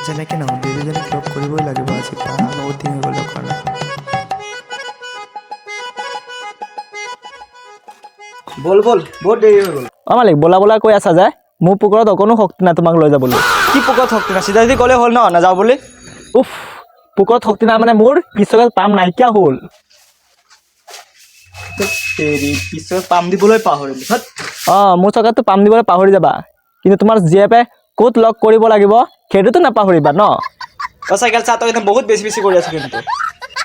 যেনেকৈ নহওক দুয়োজনক লগ কৰিবই লাগিব আজি বহুত দিন হৈ গ'ল লগ কৰা নাই। বল বল বহুত দেৰি হৈ গ'ল। অ মালিক বলা বলা কৈ আছা যে মোৰ পুকুৰত অকণো শক্তি নাই তোমাক লৈ যাবলৈ। কি পুকুৰত শক্তি নাই চিধা চিধি ক'লে হ'ল ন নাযাওঁ বুলি। উফ পুকুৰত শক্তি নাই মানে মোৰ পিছলৈ পাম নাইকিয়া হ'ল। হেৰি পিছত পাম দিবলৈ পাহৰিলোঁ। মোৰ চকাততো পাম দিবলৈ পাহৰি যাবা কিন্তু তোমাৰ জীয়েপে ক'ত লগ কৰিব লাগিব সেইটোতো নাপাহৰিবা ন। চাইকেল চা তই একদম বহুত বেছি বেছি কৰি আছ কিন্তু।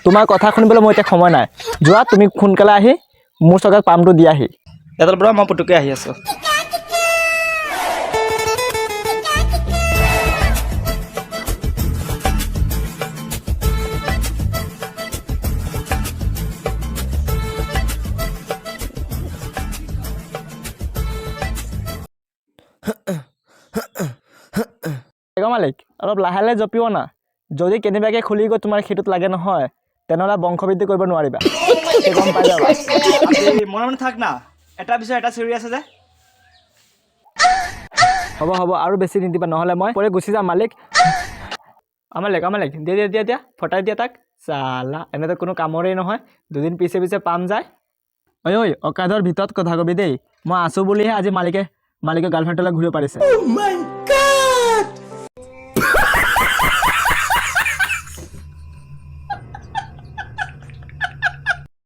তোমাৰ কথা শুনিবলৈ মই এতিয়া সময় নাই যোৱা তুমি সোনকালে আহি মোৰ চকাত পামটো দিয়াহি। এটাৰ পৰা মই পুতুকৈ আহি আছোঁ। মালিক অলপ লাহে লাহে জপিব না যদি কেনেবাকৈ খুলি গৈ তোমাৰ সেইটোত লাগে নহয় তেনেহ'লে বংশবৃদ্ধি কৰিব নোৱাৰিবা। গম পাই যাবা। মনে মনে থাক না এটাৰ পিছত এটা চিঞৰি আছে যে। হ'ব হ'ব আৰু বেছি নিদিবা নহ'লে মই পৰে গুচি যাম মালিক। আমালিক দিয়া ফটাই দিয়া তাক চালা এনেতো কোনো কামৰেই নহয় দুদিন পিছে পিছে পাম যায়। ঐ অকাদৰ ভিতৰত কথা কবি দেই মই আছোঁ বুলিহে আজি মালিকে গাৰ্লফ্ৰেণ্ডলৈ ঘূৰিব পাৰিছে।